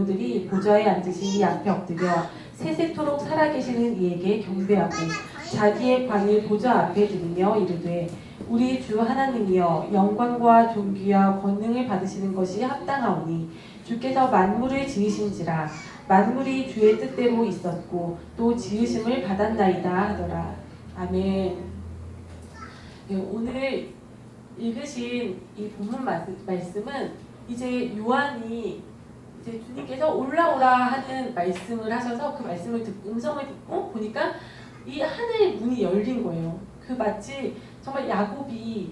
들이 보좌에 앉으신 이 앞에 엎드려 세세토록 살아계시는 이에게 경배하고 자기의 관을 보좌 앞에 두르며 이르되 우리 주 하나님이여 영광과 존귀와 권능을 받으시는 것이 합당하오니 주께서 만물을 지으신지라 만물이 주의 뜻대로 있었고 또 지으심을 받았나이다 하더라. 아멘. 네, 오늘 읽으신 이 본문 말씀은 이제 요한이 이제 주님께서 올라오라 하는 말씀을 하셔서 그 말씀을 듣고 음성을 듣고 보니까 이 하늘 문이 열린 거예요. 그 마치 정말 야곱이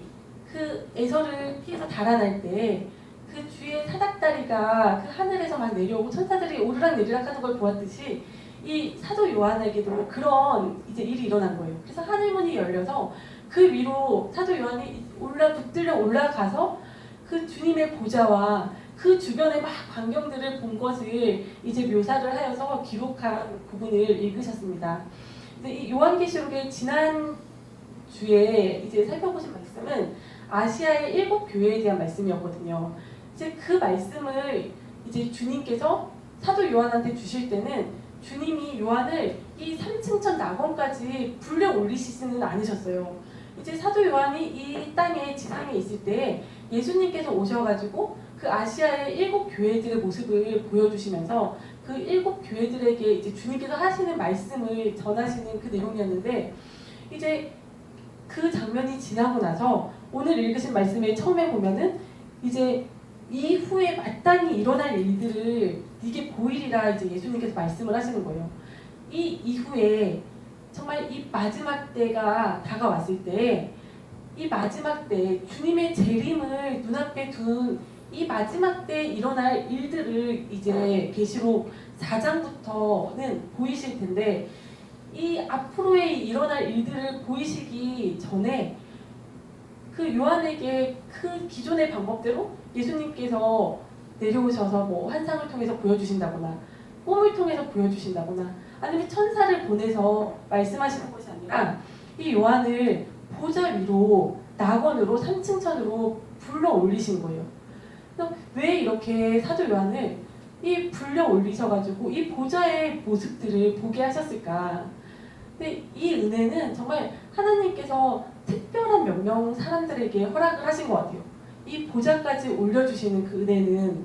그 에서를 피해서 달아날 때 그 주의 사닥다리가 그 하늘에서 막 내려오고 천사들이 오르락 내리락 하는 걸 보았듯이 이 사도 요한에게도 그런 이제 일이 일어난 거예요. 그래서 하늘 문이 열려서 그 위로 사도 요한이 붙들려 올라가서 그 주님의 보좌와 그 주변의 막 광경들을 본 것을 이제 묘사를 하여서 기록한 부분을 읽으셨습니다. 이 요한계시록의 지난 주에 이제 살펴보신 말씀은 아시아의 7 교회에 대한 말씀이었거든요. 이제 그 말씀을 이제 주님께서 사도 요한한테 주실 때는 주님이 요한을 이 3층천 낙원까지 불려 올리시지는 않으셨어요. 이제 사도 요한이 이 땅에 지상에 있을 때 예수님께서 오셔가지고 그 아시아의 7 교회들의 모습을 보여주시면서 그 7 교회들에게 이제 주님께서 하시는 말씀을 전하시는 그 내용이었는데 이제 그 장면이 지나고 나서 오늘 읽으신 말씀에 처음에 보면은 이제 이후에 마땅히 일어날 일들을 네게 보이리라 이제 예수님께서 말씀을 하시는 거예요. 이 이후에 정말 이 마지막 때가 다가왔을 때 이 마지막 때 주님의 재림을 눈앞에 둔 이 마지막 때 일어날 일들을 이제 계시록 4장부터는 보이실 텐데 이 앞으로의 일어날 일들을 보이시기 전에 그 요한에게 그 기존의 방법대로 예수님께서 내려오셔서 뭐 환상을 통해서 보여주신다거나 꿈을 통해서 보여주신다거나 아니면 천사를 보내서 말씀하시는 것이 아니라 이 요한을 보좌 위로 낙원으로 3층천으로 불러 올리신 거예요. 왜 이렇게 사도 요한을 이 불려 올리셔가지고 이 보좌의 모습들을 보게 하셨을까? 근데 이 은혜는 정말 하나님께서 특별한 몇 명 사람들에게 허락을 하신 것 같아요. 이 보좌까지 올려주시는 그 은혜는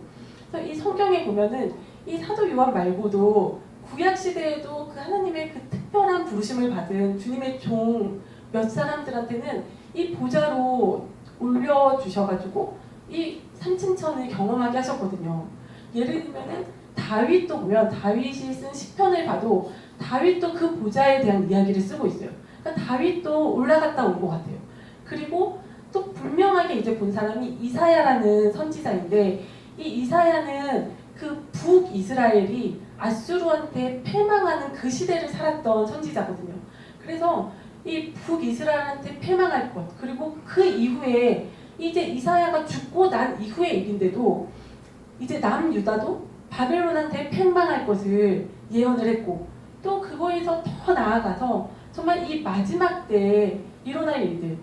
이 성경에 보면은 이 사도 요한 말고도 구약 시대에도 그 하나님의 그 특별한 부르심을 받은 주님의 종 몇 사람들한테는 이 보좌로 올려주셔가지고 이 3층천을 경험하게 하셨거든요. 예를 들면은 다윗도 보면 다윗이 쓴 시편을 봐도 다윗도 그 보좌에 대한 이야기를 쓰고 있어요. 그러니까 다윗도 올라갔다 온 것 같아요. 그리고 또 분명하게 이제 본 사람이 이사야라는 선지자인데 이 이사야는 그 북이스라엘이 아수르한테 패망하는 그 시대를 살았던 선지자거든요. 그래서 이 북이스라엘한테 패망할 것 그리고 그 이후에 이제 이사야가 죽고 난 이후의 일인데도 이제 남유다도 바벨론한테 패망할 것을 예언을 했고 또 그거에서 더 나아가서 정말 이 마지막 때에 일어날 일들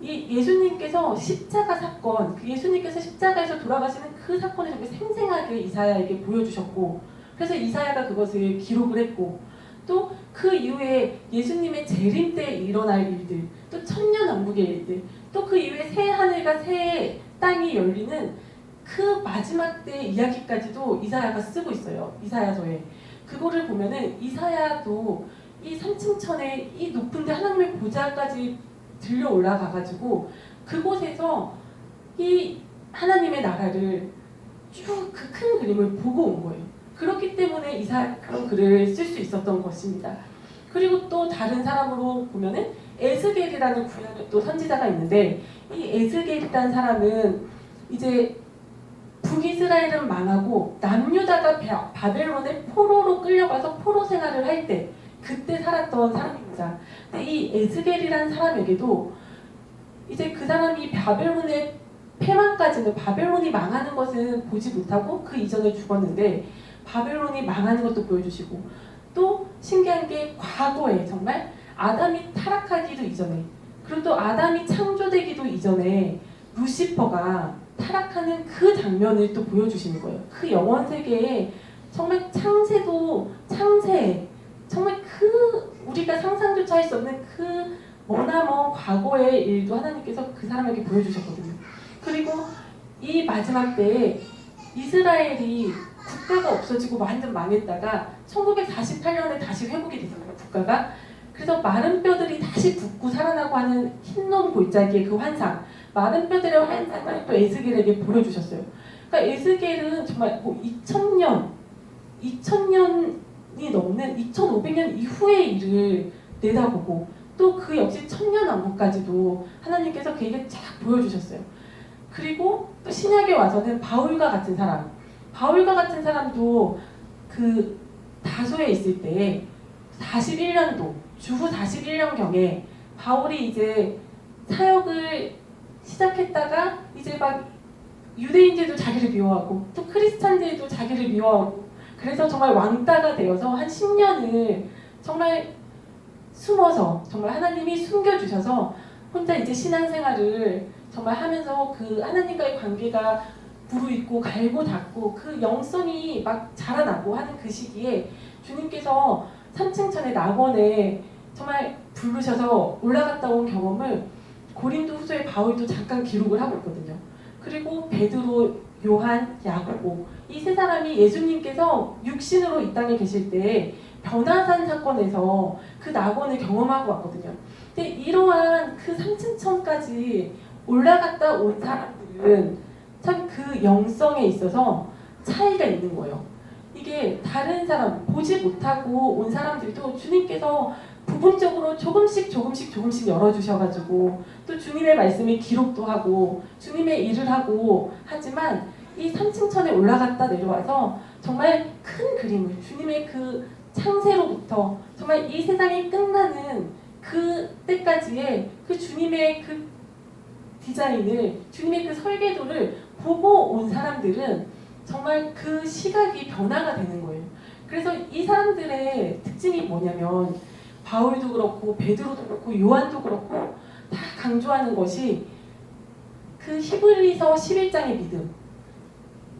이 예수님께서 십자가 사건 그 예수님께서 십자가에서 돌아가시는 그 사건을 정말 생생하게 이사야에게 보여주셨고 그래서 이사야가 그것을 기록을 했고 또 그 이후에 예수님의 재림 때 일어날 일들 또 천년왕국의 일들 또 그 이후에 새 하늘과 새 땅이 열리는 그 마지막 때 이야기까지도 이사야가 쓰고 있어요. 이사야서에. 그거를 보면은 이사야도 이 3층천에 이 높은데 하나님의 보좌까지 들려 올라가가지고 그곳에서 이 하나님의 나라를 쭉 그 큰 그림을 보고 온 거예요. 그렇기 때문에 이사야 그런 글을 쓸 수 있었던 것입니다. 그리고 또 다른 사람으로 보면은 에스겔이라는 구약의 또 선지자가 있는데 이 에스겔이라는 사람은 이제 북이스라엘은 망하고 남유다가 바벨론의 포로로 끌려가서 포로 생활을 할 때 그때 살았던 사람입니다. 근데 이 에스겔이라는 사람에게도 이제 그 사람이 바벨론의 패망까지는 바벨론이 망하는 것은 보지 못하고 그 이전에 죽었는데 바벨론이 망하는 것도 보여주시고 또 신기한 게 과거에 정말 아담이 타락하기도 이전에 그리고 또 아담이 창조되기도 이전에 루시퍼가 타락하는 그 장면을 또 보여주시는 거예요. 그 영원 세계에 정말 창세 정말 우리가 상상조차 할 수 없는 머나먼 과거의 일도 하나님께서 그 사람에게 보여주셨거든요. 그리고 이 마지막 때에 이스라엘이 국가가 없어지고 완전 망했다가 1948년에 다시 회복이 되잖아요, 국가가. 그래서 마른 뼈들이 다시 붙고 살아나고 하는 흰놈 골짜기의 그 환상, 마른 뼈들의 환상을 또 에스겔에게 보여주셨어요. 그러니까 에스겔은 정말 2000년이 넘는 2500년 이후의 일을 내다보고 또 그 역시 천년왕국까지도 하나님께서 그에게 쫙 보여주셨어요. 그리고 또 신약에 와서는 바울과 같은 사람도 그 다소에 있을 때 41년도 주후 41년경에 바울이 이제 사역을 시작했다가 이제 막 유대인들도 자기를 미워하고 또 크리스찬들도 자기를 미워하고 그래서 정말 왕따가 되어서 한 10년을 정말 숨어서 정말 하나님이 숨겨주셔서 혼자 이제 신앙생활을 정말 하면서 그 하나님과의 관계가 무르익고 갈고 닦고 그 영성이 막 자라나고 하는 그 시기에 주님께서 3층천의 낙원에 정말 부르셔서 올라갔다 온 경험을 고린도 후서의 바울도 잠깐 기록을 하고 있거든요. 그리고 베드로, 요한, 야고보 이 세 사람이 예수님께서 육신으로 이 땅에 계실 때 변화산 사건에서 그 낙원을 경험하고 왔거든요. 근데 이러한 그 3층천까지 올라갔다 온 사람들은 참 그 영성에 있어서 차이가 있는 거예요. 이게 다른 사람, 보지 못하고 온 사람들도 주님께서 부분적으로 조금씩 열어주셔가지고 또 주님의 말씀을 기록도 하고 주님의 일을 하고 하지만 이 3층천에 올라갔다 내려와서 정말 큰 그림을 주님의 그 창세로부터 정말 이 세상이 끝나는 그 때까지의 그 주님의 그 디자인을 주님의 그 설계도를 보고 온 사람들은 정말 그 시각이 변화가 되는 거예요. 그래서 이 사람들의 특징이 뭐냐면 바울도 그렇고 베드로도 그렇고 요한도 그렇고 다 강조하는 것이 그 히브리서 11장의 믿음.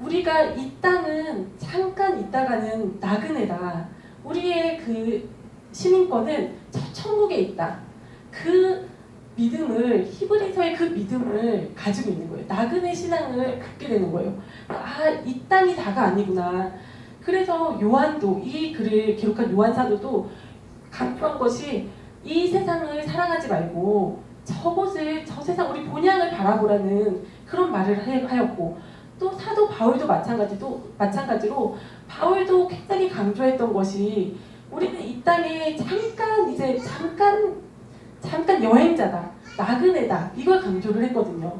우리가 이 땅은 잠깐 있다가는 나그네다. 우리의 그 시민권은 저 천국에 있다. 그 믿음을 히브리서의 그 믿음을 가지고 있는 거예요. 나그네 신앙을 갖게 되는 거예요. 이 땅이 다가 아니구나. 그래서 요한도 이 글을 기록한 요한 사도도 강조한 것이 이 세상을 사랑하지 말고 저 세상 우리 본향을 바라보라는 그런 말을 하였고 또 사도 바울도 마찬가지로 바울도 굉장히 강조했던 것이 우리는 이 땅에 잠깐 여행자다, 나그네다 이걸 강조를 했거든요.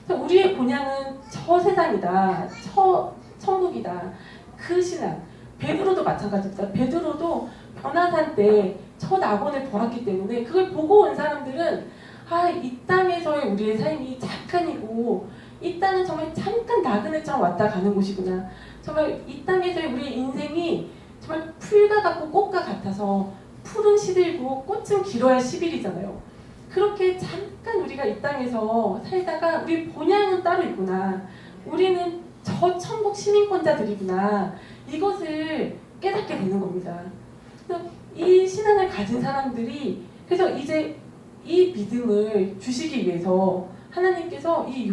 그래서 우리의 본향은 저 세상이다, 천국이다. 그 신앙. 베드로도 마찬가지입니다. 베드로도 변화산 때 저 낙원을 보았기 때문에 그걸 보고 온 사람들은 이 땅에서의 우리의 삶이 잠깐이고 이 땅은 정말 잠깐 나그네처럼 왔다 가는 곳이구나. 정말 이 땅에서의 우리의 인생이 정말 풀과 같고 꽃과 같아서 풀은 시들고 꽃은 길어야 10일이잖아요. 그렇게 잠깐 우리가 이 땅에서 살다가 우리 본향은 따로 있구나. 우리는 저 천국 시민권자들이구나. 이것을 깨닫게 되는 겁니다. 그래서 이 신앙을 가진 사람들이 그래서 이제 이 믿음을 주시기 위해서 하나님께서 이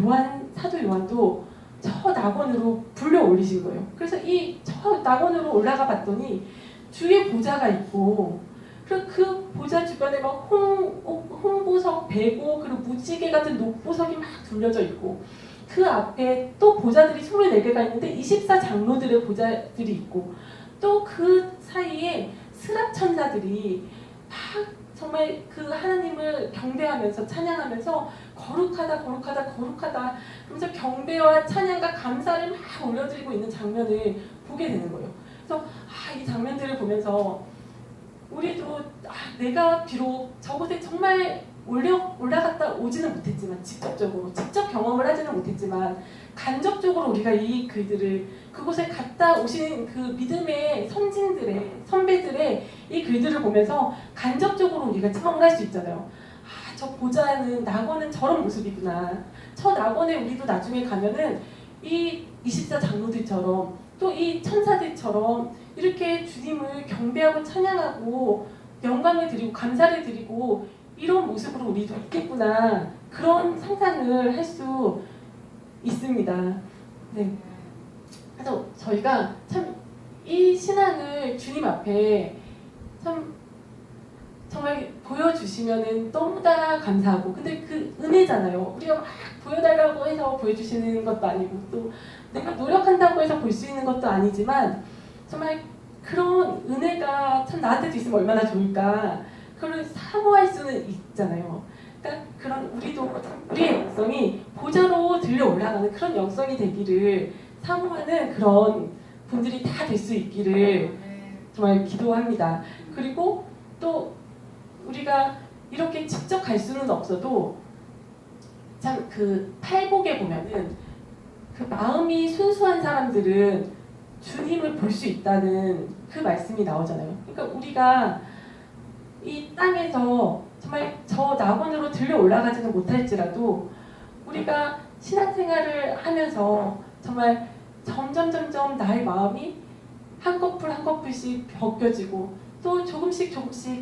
사도 요한도 저 낙원으로 불러 올리신 거예요. 그래서 저 낙원으로 올라가 봤더니 주의 보좌가 있고 그 보좌 주변에 막 홍보석, 배고 그리고 무지개 같은 녹보석이 막 둘려져 있고 그 앞에 또 보좌들이 24개가 있는데 24장로들의 보좌들이 있고 또 그 사이에 스랍천사들이 막 정말 그 하나님을 경배하면서 찬양하면서 거룩하다 그러면서 경배와 찬양과 감사를 막 올려드리고 있는 장면을 보게 되는 거예요. 그래서 이 장면들을 보면서 우리도 내가 비록 저곳에 정말 올라갔다 오지는 못했지만 직접 경험을 하지는 못했지만 간접적으로 우리가 이 글들을 그곳에 갔다 오신 그 믿음의 선배들의 이 글들을 보면서 간접적으로 우리가 체험을 할 수 있잖아요. 저 보좌는 낙원은 저런 모습이구나. 저 낙원에 우리도 나중에 가면은 이 24장로들처럼 또 이 천사들처럼 이렇게 주님을 경배하고 찬양하고 영광을 드리고 감사를 드리고 이런 모습으로 우리도 있겠구나, 그런 상상을 할 수 있습니다. 네. 그래서 저희가 참 이 신앙을 주님 앞에 참 정말 보여주시면은 너무나 감사하고, 근데 그 은혜잖아요. 우리가 막 보여달라고 해서 보여주시는 것도 아니고, 또 내가 노력한다고 해서 볼 수 있는 것도 아니지만, 정말 그런 은혜가 참 나한테도 있으면 얼마나 좋을까, 그걸 사모할 수는 있잖아요. 그러니까 그런 우리의 영성이 보좌로 들려 올라가는 그런 영성이 되기를 사모하는 그런 분들이 다 될 수 있기를 정말 기도합니다. 그리고 또 우리가 이렇게 직접 갈 수는 없어도 참 그 팔복에 보면은 그 마음이 순수한 사람들은 주님을 볼 수 있다는 그 말씀이 나오잖아요. 그러니까 우리가 이 땅에서 정말 저 낙원으로 들려 올라가지는 못할지라도 우리가 신앙생활을 하면서 정말 점점 나의 마음이 한 커플 한 커플씩 벗겨지고 또 조금씩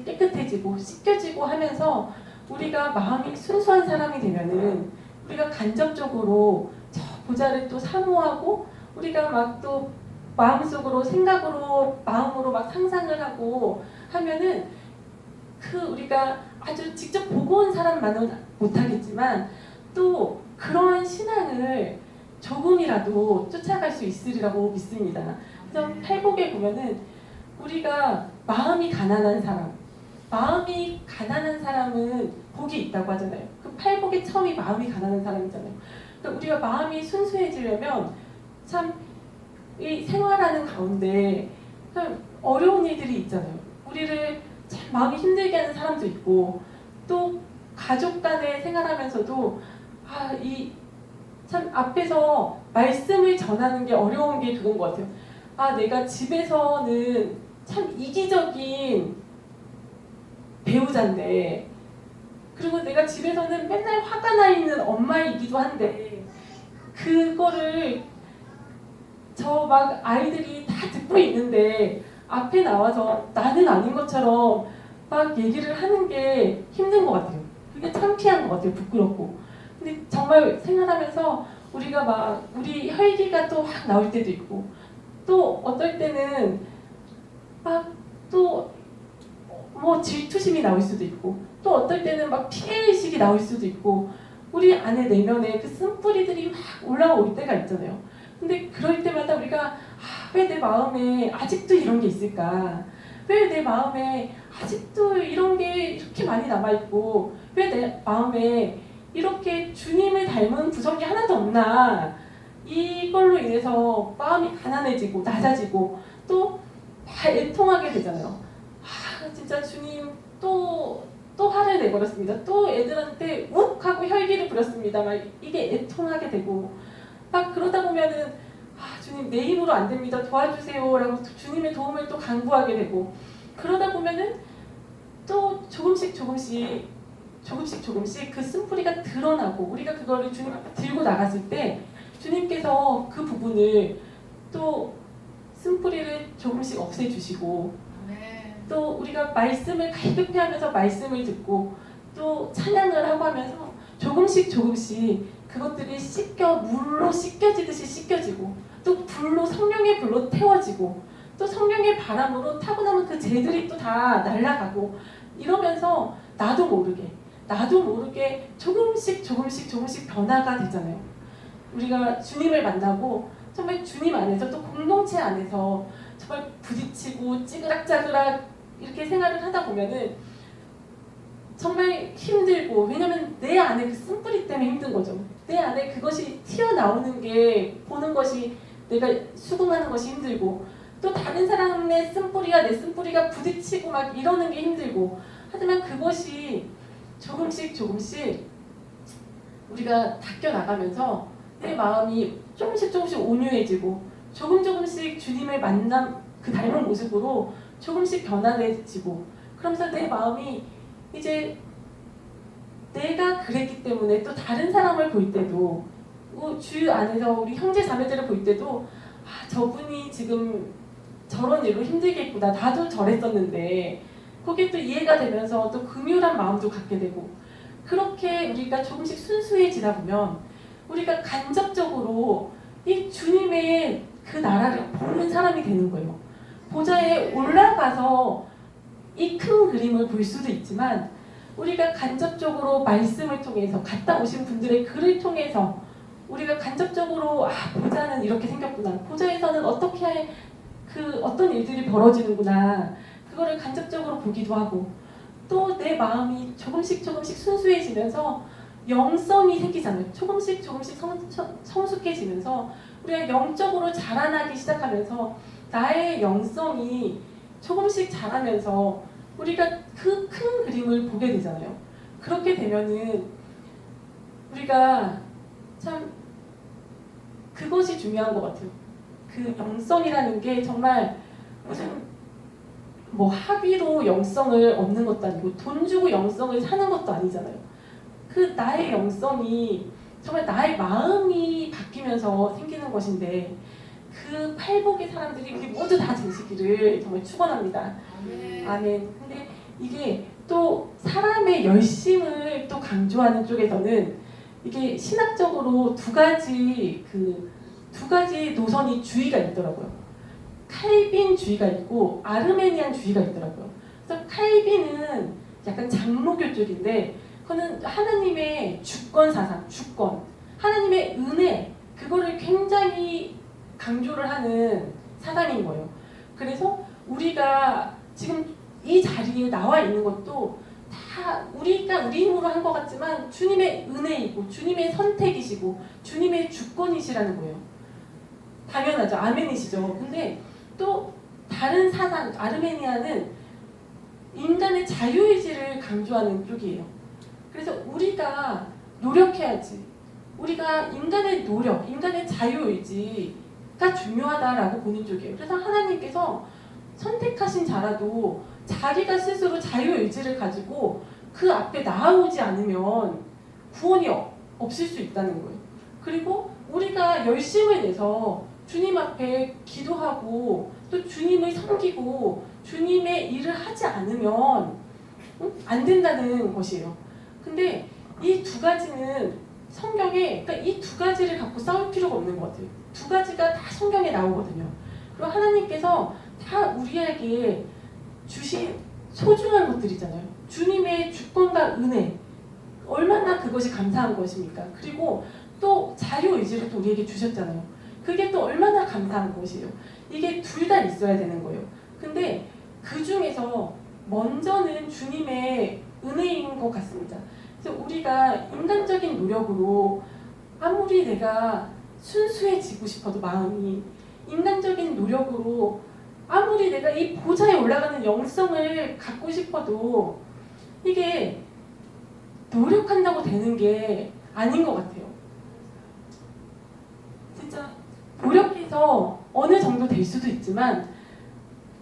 깨끗해지고 씻겨지고 하면서 우리가 마음이 순수한 사람이 되면은 우리가 간접적으로 저 보좌를 또 사모하고 우리가 막 또 마음속으로 생각으로 마음으로 막 상상을 하고 하면은 그 우리가 아주 직접 보고 온 사람만은 못하겠지만 또 그런 신앙을 조금이라도 쫓아갈 수 있으리라고 믿습니다. 그래서 팔복에 보면은 우리가 마음이 가난한 사람은 복이 있다고 하잖아요. 그 팔복의 처음이 마음이 가난한 사람이잖아요. 그러니까 우리가 마음이 순수해지려면 참 이 생활하는 가운데 참 어려운 일들이 있잖아요. 우리를 참 마음이 힘들게 하는 사람도 있고 또 가족 간에 생활하면서도 참 앞에서 말씀을 전하는 게 어려운 게 그건 것 같아요. 내가 집에서는 참 이기적인 배우자인데, 그리고 내가 집에서는 맨날 화가 나 있는 엄마이기도 한데, 그거를 저 막 아이들이 다 듣고 있는데 앞에 나와서 나는 아닌 것처럼 막 얘기를 하는 게 힘든 것 같아요. 그게 창피한 것 같아요. 부끄럽고. 근데 정말 생활하면서 우리가 막 우리 혈기가 또 확 나올 때도 있고, 또 어떨 때는 막 또 뭐 질투심이 나올 수도 있고, 또 어떨 때는 막 피해의식이 나올 수도 있고, 우리 안에 내면에 그 쓴뿌리들이 막 올라올 때가 있잖아요. 근데 그럴 때마다 우리가 왜 내 마음에 아직도 이런 게 있을까? 왜 내 마음에 아직도 이런 게 이렇게 많이 남아있고, 왜 내 마음에 이렇게 주님을 닮은 구석이 하나도 없나? 이걸로 인해서 마음이 가난해지고 낮아지고 또 애통하게 되잖아요. 진짜 주님 또 화를 내버렸습니다. 또 애들한테 욱하고 혈기를 부렸습니다. 막 이게 애통하게 되고, 막 그러다 보면은 주님 내 힘으로 안 됩니다. 도와주세요라고 주님의 도움을 또 간구하게 되고, 그러다 보면은 또 조금씩 그 쓴뿌리가 드러나고, 우리가 그거를 주님 앞에 들고 나갔을 때 주님께서 그 부분을 또 쓴뿌리를 조금씩 없애주시고, 또 우리가 말씀을 갈급해 하면서 말씀을 듣고 또 찬양을 하고 하면서 조금씩 그것들이 물로 씻겨지듯이 씻겨지고, 또 성령의 불로 태워지고, 또 성령의 바람으로 타고 나면 그 죄들이 또 다 날아가고, 이러면서 나도 모르게 조금씩 변화가 되잖아요. 우리가 주님을 만나고 정말 주님 안에서 또 공동체 안에서 정말 부딪히고 찌그락짜그락 이렇게 생활을 하다 보면은 정말 힘들고, 왜냐면 내 안에 그 쓴뿌리 때문에 힘든 거죠. 내 안에 그것이 튀어나오는 게, 보는 것이, 내가 수긍하는 것이 힘들고, 또 다른 사람의 쓴뿌리가 내 쓴뿌리가 부딪히고 막 이러는 게 힘들고, 하지만 그것이 조금씩 우리가 닦여 나가면서 내 마음이 조금씩 온유해지고, 조금씩 주님을 그 닮은 모습으로 조금씩 변화해지고, 그러면서 내 마음이 이제 내가 그랬기 때문에 또 다른 사람을 볼 때도, 주 안에서 우리 형제 자매들을 볼 때도 아, 저분이 지금 저런 일로 힘들겠구나. 나도 저랬었는데 그게 또 이해가 되면서 또 긍휼한 마음도 갖게 되고 그렇게 우리가 조금씩 순수해지다 보면 우리가 간접적으로 이 주님의 그 나라를 보는 사람이 되는 거예요. 보좌에 올라가서 이 큰 그림을 볼 수도 있지만 우리가 간접적으로 말씀을 통해서 갔다 오신 분들의 글을 통해서 우리가 간접적으로 보좌는 이렇게 생겼구나. 보좌에서는 어떻게 어떤 일들이 벌어지는구나. 그거를 간접적으로 보기도 하고 또 내 마음이 조금씩 순수해지면서 영성이 생기잖아요. 조금씩 성숙해지면서 우리가 영적으로 자라나기 시작하면서 나의 영성이 조금씩 자라면서 우리가 그 큰 그림을 보게 되잖아요. 그렇게 되면은 우리가 참 그것이 중요한 것 같아요. 그 영성이라는 게 정말 무슨 뭐 합의로 영성을 얻는 것도 아니고 돈 주고 영성을 사는 것도 아니잖아요. 그 나의 영성이 정말 나의 마음이 바뀌면서 생기는 것인데 그 팔복의 사람들이 우리 모두 다 되시기를 정말 축원합니다. 아멘. 근데 이게 또 사람의 열심을 또 강조하는 쪽에서는 이게 신학적으로 두 가지 노선이 주의가 있더라고요. 칼빈주의가 있고 아르메니안주의가 있더라고요. 그래서 칼빈은 약간 장로교 쪽인데 그거는 하나님의 주권 사상, 주권, 하나님의 은혜 그거를 굉장히 강조를 하는 사상인 거예요. 그래서 우리가 지금 이 자리에 나와 있는 것도 다 우리가 우리 힘으로 한 것 같지만 주님의 은혜이고 주님의 선택이시고 주님의 주권이시라는 거예요. 당연하죠. 아멘이시죠. 근데 또 다른 사상, 아르메니아는 인간의 자유의지를 강조하는 쪽이에요. 그래서 우리가 노력해야지. 우리가 인간의 노력, 인간의 자유의지가 중요하다라고 보는 쪽이에요. 그래서 하나님께서 선택하신 자라도 자기가 스스로 자유의지를 가지고 그 앞에 나아오지 않으면 구원이 없을 수 있다는 거예요. 그리고 우리가 열심을 내서 주님 앞에 기도하고 또 주님을 섬기고 주님의 일을 하지 않으면 안 된다는 것이에요. 근데 이 두 가지는 성경에, 그러니까 이 두 가지를 갖고 싸울 필요가 없는 것 같아요. 두 가지가 다 성경에 나오거든요. 그리고 하나님께서 다 우리에게 주신 소중한 것들이잖아요. 주님의 주권과 은혜, 얼마나 그것이 감사한 것입니까? 그리고 또 자유의지를 또 우리에게 주셨잖아요. 그게 또 얼마나 감사한 것이에요. 이게 둘 다 있어야 되는 거예요. 근데 그 중에서 먼저는 주님의 은혜인 것 같습니다. 그래서 우리가 인간적인 노력으로 아무리 내가 순수해지고 싶어도 마음이 인간적인 노력으로 아무리 내가 이 보좌에 올라가는 영성을 갖고 싶어도 이게 노력한다고 되는 게 아닌 것 같아요. 진짜 노력해서 어느 정도 될 수도 있지만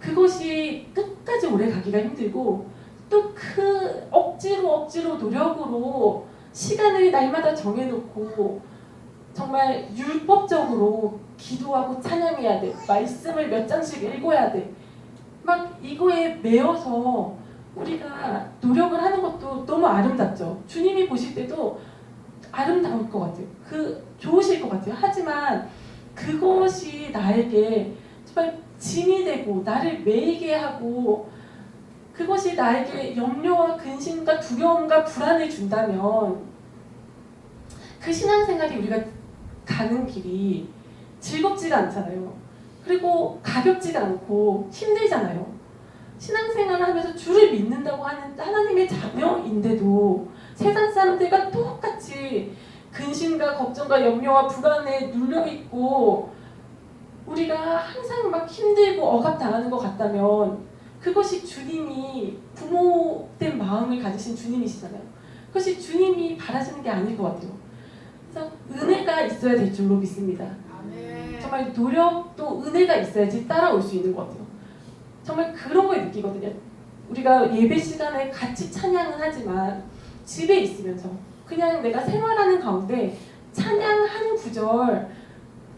그것이 끝까지 오래 가기가 힘들고 또 그 억지로 노력으로 시간을 날마다 정해놓고 정말 율법적으로 기도하고 찬양해야 돼. 말씀을 몇 장씩 읽어야 돼. 막 이거에 매여서 우리가 노력을 하는 것도 너무 아름답죠. 주님이 보실 때도 아름다울 것 같아요. 좋으실 것 같아요. 하지만 그것이 나에게 정말 짐이 되고 나를 매이게 하고 그것이 나에게 염려와 근심과 두려움과 불안을 준다면 그 신앙생활이 우리가 가는 길이 즐겁지가 않잖아요. 그리고 가볍지가 않고 힘들잖아요. 신앙생활을 하면서 주를 믿는다고 하는 하나님의 자녀인데도 세상 사람들과 똑같이 근심과 걱정과 염려와 불안에 눌려있고 우리가 항상 막 힘들고 억압당하는 것 같다면 그것이 주님이 부모된 마음을 가지신 주님이시잖아요. 그것이 주님이 바라시는 게 아닐 것 같아요. 그래서 은혜가 있어야 될 줄로 믿습니다. 정말 노력도 은혜가 있어야지 따라올 수 있는 것 같아요. 정말 그런 걸 느끼거든요. 우리가 예배 시간에 같이 찬양은 하지만 집에 있으면서 그냥 내가 생활하는 가운데 찬양 한 구절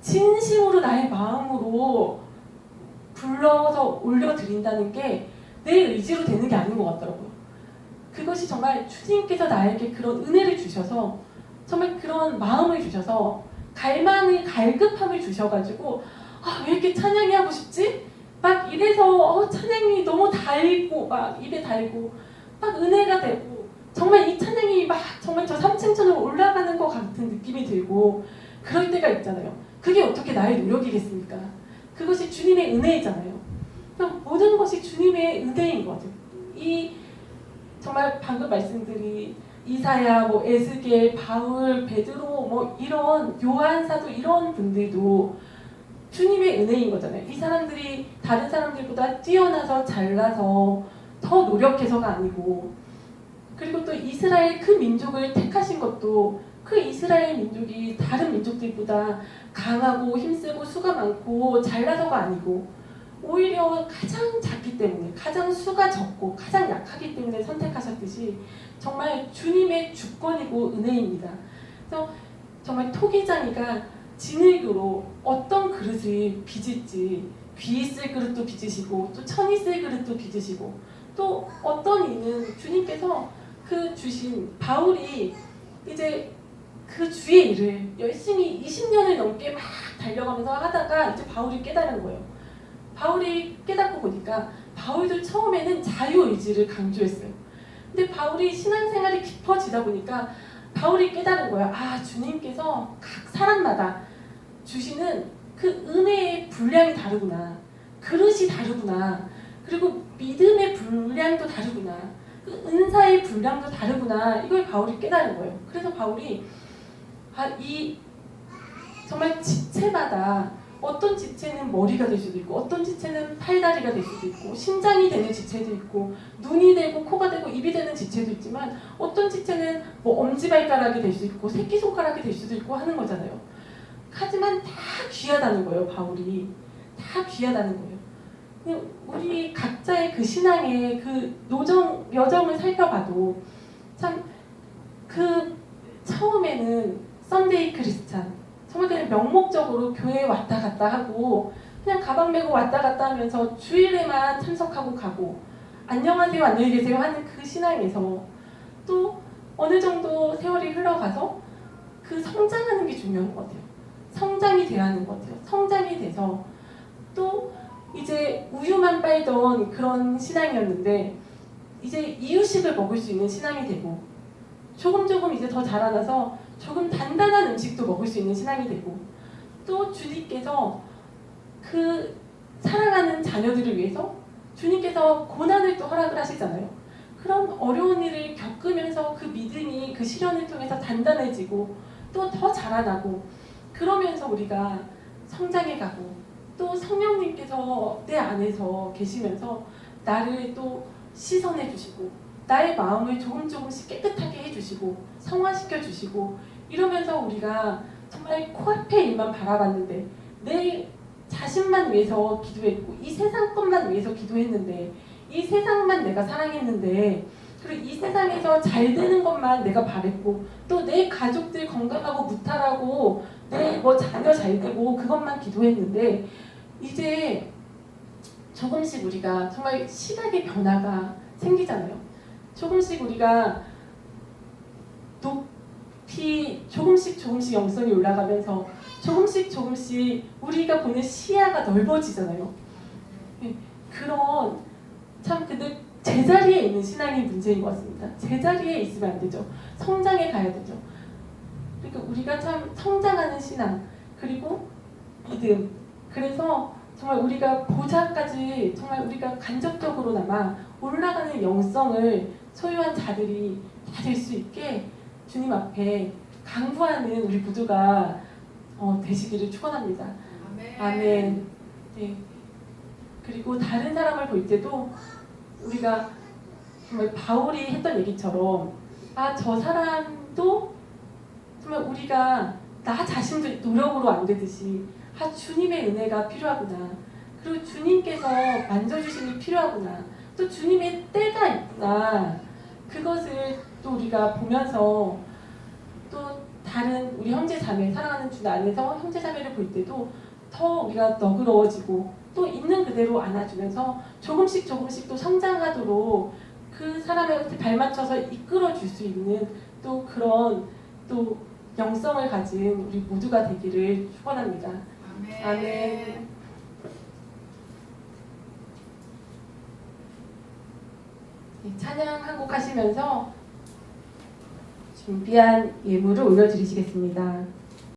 진심으로 나의 마음으로 불러서 올려드린다는 게 내 의지로 되는 게 아닌 것 같더라고요. 그것이 정말 주님께서 나에게 그런 은혜를 주셔서 정말 그런 마음을 주셔서 갈급함을 주셔가지고 왜 이렇게 찬양이 하고 싶지? 막 이래서 찬양이 너무 달고 막 입에 달고 막 은혜가 되고 정말 이 찬양이 막 정말 저 3층천으로 올라가는 것 같은 느낌이 들고 그럴 때가 있잖아요. 그게 어떻게 나의 노력이겠습니까? 그것이 주님의 은혜이잖아요. 그럼 모든 것이 주님의 은혜인 것 같아요. 이 정말 방금 말씀드린 이사야, 뭐 에스겔, 바울, 베드로, 뭐 이런 요한 사도 이런 분들도 주님의 은혜인 거잖아요. 이 사람들이 다른 사람들보다 뛰어나서 잘나서 더 노력해서가 아니고, 그리고 또 이스라엘 그 민족을 택하신 것도 그 이스라엘 민족이 다른 민족들보다 강하고 힘세고 수가 많고 잘나서가 아니고 오히려 가장 작기 때문에, 가장 수가 적고 가장 약하기 때문에 선택하셨듯이 정말 주님의 주권이고 은혜입니다. 그래서 정말 토기장이가 진흙으로 어떤 그릇을 빚을지, 귀 있을 그릇도 빚으시고 또 천 있을 그릇도 빚으시고, 또 어떤 이는 주님께서 그 주신 바울이 이제 그 주의 일을 열심히 20년을 넘게 막 달려가면서 하다가 이제 바울이 깨달은 거예요. 바울이 깨닫고 보니까 바울도 처음에는 자유의지를 강조했어요. 근데 바울이 신앙생활이 깊어지다 보니까 바울이 깨달은 거예요. 주님께서 각 사람마다 주시는 그 은혜의 분량이 다르구나. 그릇이 다르구나. 그리고 믿음의 분량도 다르구나. 그 은사의 분량도 다르구나. 이걸 바울이 깨달은 거예요. 그래서 바울이 이 정말 지체마다 어떤 지체는 머리가 될 수도 있고, 어떤 지체는 팔다리가 될 수도 있고, 심장이 되는 지체도 있고, 눈이 되고 코가 되고 입이 되는 지체도 있지만, 어떤 지체는 뭐 엄지발가락이 될 수 있고 새끼손가락이 될 수도 있고 하는 거잖아요. 하지만 다 귀하다는 거예요. 바울이 다 귀하다는 거예요. 우리 각자의 그 신앙의 그 여정을 살펴봐도 참 그 처음에는 썬데이 크리스찬, 정말 그냥 명목적으로 교회에 왔다 갔다 하고 그냥 가방 메고 왔다 갔다 하면서 주일에만 참석하고 가고 안녕하세요 안녕히 계세요 하는 그 신앙에서 또 어느 정도 세월이 흘러가서 그 성장하는 게 중요한 것 같아요. 성장이 돼야 하는 것 같아요. 성장이 돼서 또 이제 우유만 빨던 그런 신앙이었는데 이제 이유식을 먹을 수 있는 신앙이 되고, 조금 이제 더 자라나서 조금 단단한 음식도 먹을 수 있는 신앙이 되고, 또 주님께서 그 사랑하는 자녀들을 위해서 주님께서 고난을 또 허락을 하시잖아요. 그런 어려운 일을 겪으면서 그 믿음이 그 시련을 통해서 단단해지고 또 더 자라나고, 그러면서 우리가 성장해가고 또 성령님께서 내 안에서 계시면서 나를 또 씻어내 주시고 나의 마음을 조금씩 깨끗하게 해주시고 성화시켜 주시고, 이러면서 우리가 정말 코앞의 일만 바라봤는데 내 자신만 위해서 기도했고 이 세상 것만 위해서 기도했는데 이 세상만 내가 사랑했는데, 그리고 이 세상에서 잘 되는 것만 내가 바랬고 또 내 가족들 건강하고 무탈하고 내 뭐 자녀 잘 되고 그것만 기도했는데, 이제 조금씩 우리가 정말 시각의 변화가 생기잖아요. 조금씩 우리가 높이 조금씩 영성이 올라가면서 조금씩 우리가 보는 시야가 넓어지잖아요. 그런 참 근데 제자리에 있는 신앙이 문제인 것 같습니다. 제자리에 있으면 안 되죠. 성장해 가야 되죠. 그러니까 우리가 참 성장하는 신앙, 그리고 믿음, 그래서 정말 우리가 보좌까지 정말 우리가 간접적으로나마 올라가는 영성을 소유한 자들이 다 될 수 있게 주님 앞에 강구하는 우리 모두가 되시기를 축원합니다. 아멘. 네. 그리고 다른 사람을 볼 때도 우리가 정말 바울이 했던 얘기처럼 저 사람도 정말 우리가 나 자신도 노력으로 안 되듯이 주님의 은혜가 필요하구나. 그리고 주님께서 만져주심이 필요하구나. 또 주님의 때가 있구나. 그것을 또 우리가 보면서 또 다른 우리 형제 자매 사랑하는 주 안에서 형제 자매를 볼 때도 더 우리가 너그러워지고 또 있는 그대로 안아주면서 조금씩 또 성장하도록 그 사람한테 발맞춰서 이끌어 줄 수 있는 또 그런 또 영성을 가진 우리 모두가 되기를 축원합니다. 아멘. 아멘. 찬양 한 곡 하시면서 준비한 예물을 올려드리시겠습니다.